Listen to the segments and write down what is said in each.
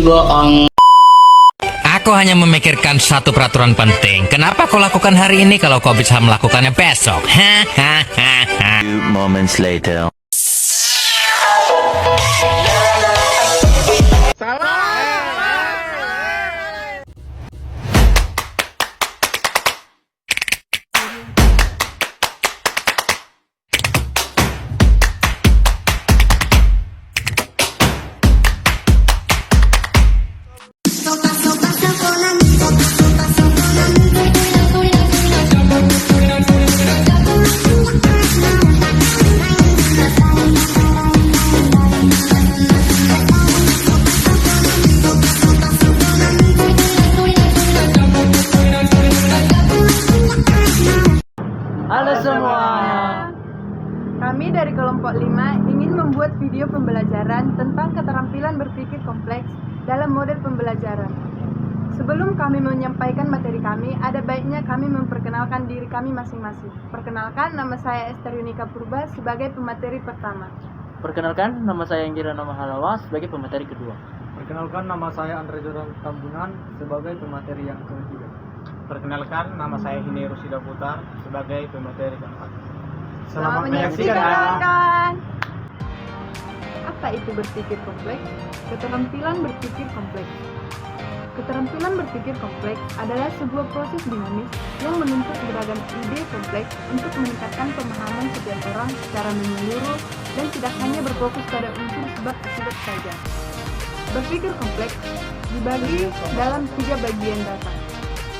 bohong. Aku hanya memikirkan satu peraturan penting. Kenapa kau lakukan hari ini kalau kau bisa melakukannya besok? Hahaha. Few moments later. Halo semua. Kami dari kelompok 5 ingin membuat video pembelajaran tentang keterampilan berpikir kompleks dalam model pembelajaran. Sebelum kami menyampaikan materi kami, ada baiknya kami memperkenalkan diri kami masing-masing. Perkenalkan, nama saya Esther Yunika Purba sebagai pemateri pertama. Perkenalkan, nama saya Inggirana Mahalawa sebagai pemateri kedua. Perkenalkan, nama saya Andre Jordan Tambunan sebagai pemateri yang ketiga. Perkenalkan, nama saya Hini Rusida Putar sebagai pemateri keempat. Selamat menyaksikan kawan-kawan. Apa itu berpikir kompleks? Keterampilan berpikir kompleks. Keterampilan berpikir kompleks adalah sebuah proses dinamis yang menuntut beragam ide kompleks untuk meningkatkan pemahaman setiap orang secara menyeluruh dan tidak hanya berfokus pada unsur sebab akibat saja. Berpikir kompleks dibagi dalam 3 bagian dasar.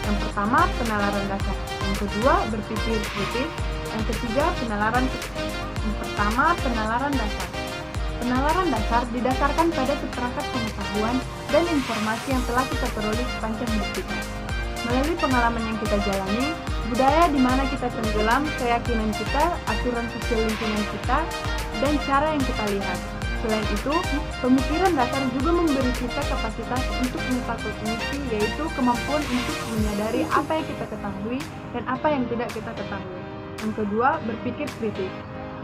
Yang pertama, penalaran dasar. Yang kedua, berpikir kritis. Yang ketiga, penalaran. Yang pertama, penalaran dasar. Penalaran dasar didasarkan pada seperangkat pengetahuan dan informasi yang telah kita peroleh sepanjang hidup kita. Melalui pengalaman yang kita jalani, budaya di mana kita tenggelam, keyakinan kita, aturan sosial lingkungan kita, dan cara yang kita lihat. Selain itu, pemikiran dasar juga memberi kita kapasitas untuk metakognisi, yaitu kemampuan untuk menyadari apa yang kita ketahui dan apa yang tidak kita ketahui. Yang kedua, berpikir kritis.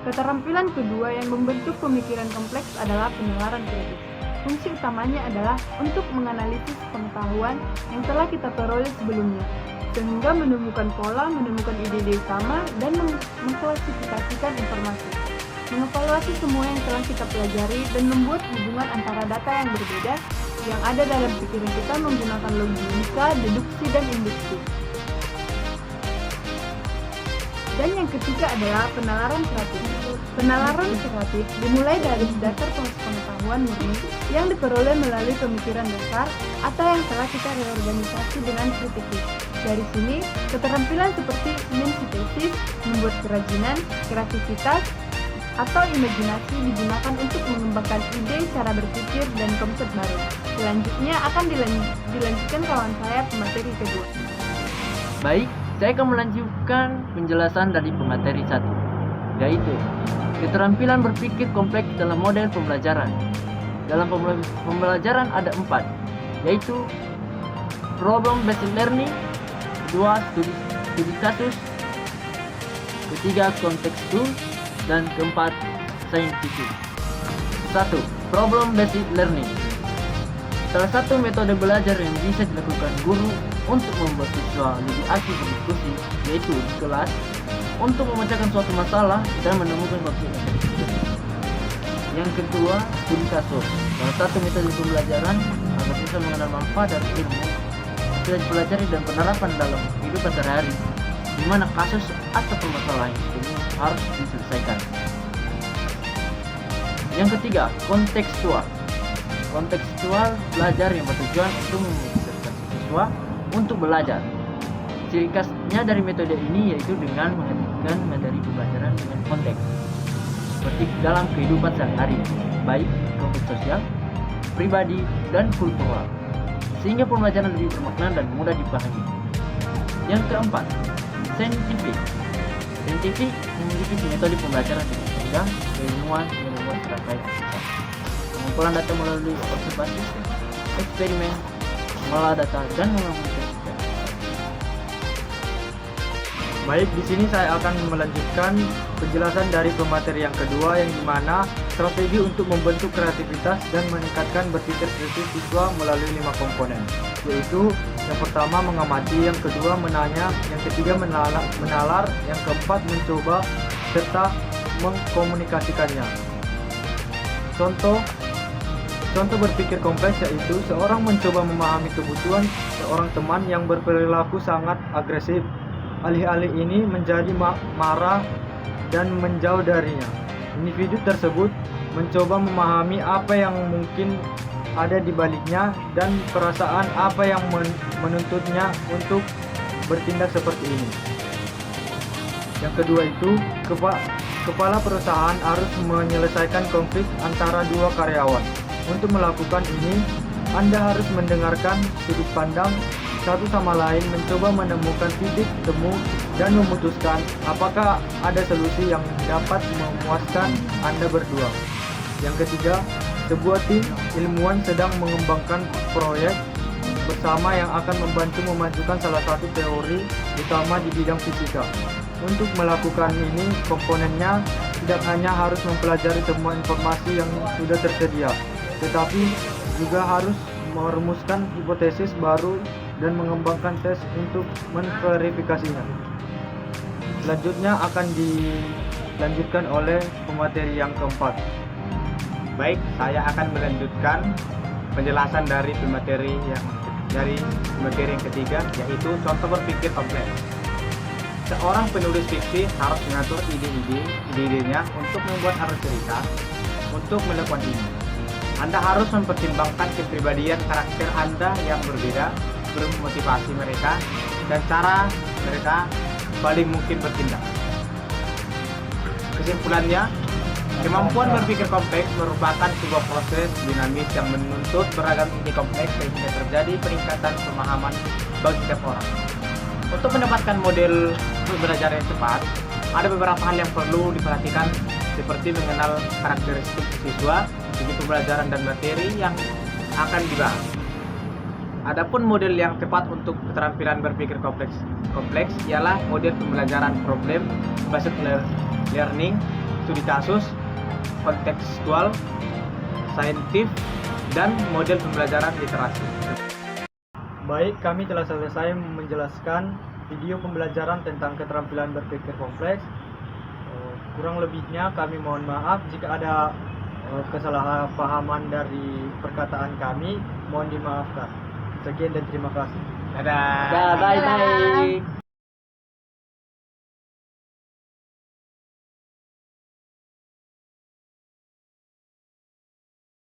Keterampilan kedua yang membentuk pemikiran kompleks adalah penalaran kritis. Fungsi utamanya adalah untuk menganalisis pengetahuan yang telah kita peroleh sebelumnya, sehingga menemukan pola, menemukan ide-ide utama, dan mengklasifikasikan informasi. Mengevaluasi semua yang telah kita pelajari dan membuat hubungan antara data yang berbeda yang ada dalam pikiran kita menggunakan logika, deduksi, dan induksi. Dan yang ketiga adalah penalaran kreatif. Penalaran kreatif dimulai dari dasar pengetahuan murni yang diperoleh melalui pemikiran dasar atau yang telah kita reorganisasi dengan kritis. Dari sini, keterampilan seperti sintesis, membuat kerajinan, kreativitas, atau imajinasi digunakan untuk mengembangkan ide, cara berpikir, dan konsep baru. Selanjutnya akan dilanjutkan kawan saya pemateri kedua. Baik, saya akan melanjutkan penjelasan dari pemateri 1, yaitu keterampilan berpikir kompleks dalam model pembelajaran. Dalam pembelajaran ada 4, yaitu problem based learning, kedua studi kasus, ketiga konteks tool, dan keempat scientific. 1. Problem based learning. Salah satu metode belajar yang bisa dilakukan guru untuk membuat siswa lebih aktif berdiskusi, yaitu di kelas, untuk memecahkan suatu masalah dan menemukan konsep. Yang kedua, studi kasus. Salah satu metode pembelajaran agar siswa mengenal manfaat dari ilmu yang sudah dipelajari dan penerapan dalam kehidupan sehari-hari, di mana kasus atau permasalahan itu harus diselesaikan. Yang ketiga, kontekstual. Kontekstual belajar yang bertujuan untuk memotivasi siswa untuk belajar. Ciri khasnya dari metode ini yaitu dengan mengaitkan materi pembelajaran dengan konteks, seperti dalam kehidupan sehari-hari, baik konteks sosial, pribadi, dan kultural, sehingga pembelajaran lebih bermakna dan mudah dipahami. Yang keempat, scientific. Scientific memiliki metode pembelajaran dengan mudah, keilmuan yang membuat serangkaian kisah. Pengumpulan data melalui observasi, eksperimen, mengolah data, dan mengambil. Baik, di sini saya akan melanjutkan penjelasan dari pemateri yang kedua, yang dimana strategi untuk membentuk kreativitas dan meningkatkan berpikir kritis siswa melalui 5 komponen, yaitu yang pertama mengamati, yang kedua menanya, yang ketiga menalar, yang keempat mencoba, serta mengkomunikasikannya. Contoh berpikir kompleks yaitu seorang mencoba memahami kebutuhan seorang teman yang berperilaku sangat agresif. Alih-alih ini menjadi marah dan menjauh darinya. Individu tersebut mencoba memahami apa yang mungkin ada di baliknya dan perasaan apa yang menuntutnya untuk bertindak seperti ini. Yang kedua itu, kepala perusahaan harus menyelesaikan konflik antara dua karyawan. Untuk melakukan ini, Anda harus mendengarkan sudut pandang satu sama lain, mencoba menemukan titik temu dan memutuskan apakah ada solusi yang dapat memuaskan Anda berdua. Yang ketiga, sebuah tim ilmuwan sedang mengembangkan proyek bersama yang akan membantu memajukan salah satu teori utama di bidang fisika. Untuk melakukan ini, komponennya tidak hanya harus mempelajari semua informasi yang sudah tersedia, tetapi juga harus merumuskan hipotesis baru dan mengembangkan tes untuk memverifikasinya. Selanjutnya akan dilanjutkan oleh pemateri yang keempat. Baik, saya akan melanjutkan penjelasan dari pemateri yang ketiga, yaitu contoh berpikir kompleks. Seorang penulis fiksi harus mengatur ide-idenya untuk membuat alur cerita. Untuk melakukan ini, Anda harus mempertimbangkan kepribadian karakter Anda yang berbeda, memotivasi mereka, dan cara mereka paling mungkin bertindak. Kesimpulannya, kemampuan berpikir kompleks merupakan sebuah proses dinamis yang menuntut beragam ide kompleks sehingga terjadi peningkatan pemahaman bagi setiap orang. Untuk mendapatkan model belajar yang cepat, ada beberapa hal yang perlu diperhatikan, seperti mengenal karakteristik siswa, segi pembelajaran dan materi yang akan dibahas. Adapun model yang tepat untuk keterampilan berpikir kompleks ialah model pembelajaran problem based learning, studi kasus, kontekstual, saintif, dan model pembelajaran literasi. Baik, kami telah selesai menjelaskan video pembelajaran tentang keterampilan berpikir kompleks. Kurang lebihnya kami mohon maaf jika ada kesalahpahaman dari perkataan kami, mohon dimaafkan. Sekian dan terima kasih. Dadah. Bye bye.